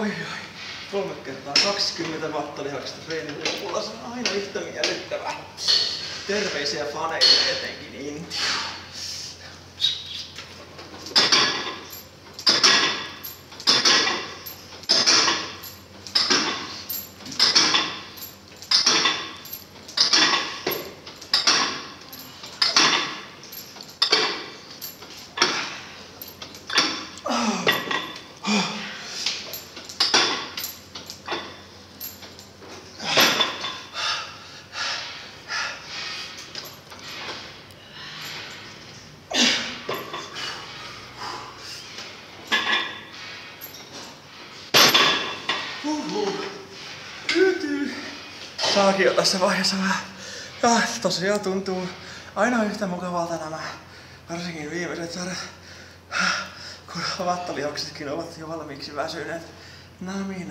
Oi. 3x20 vattalihaksta treenin lopulla, se on aina yhtä miellyttävää. Terveisiä faneille etenkin Intiaan. Saakin jo tässä vaiheessa vähän. Ja tosiaan tuntuu aina yhtä mukavalta nämä, varsinkin viimeiset sarjat, kun vattalihoksetkin ovat jo valmiiksi väsyneet. Nami.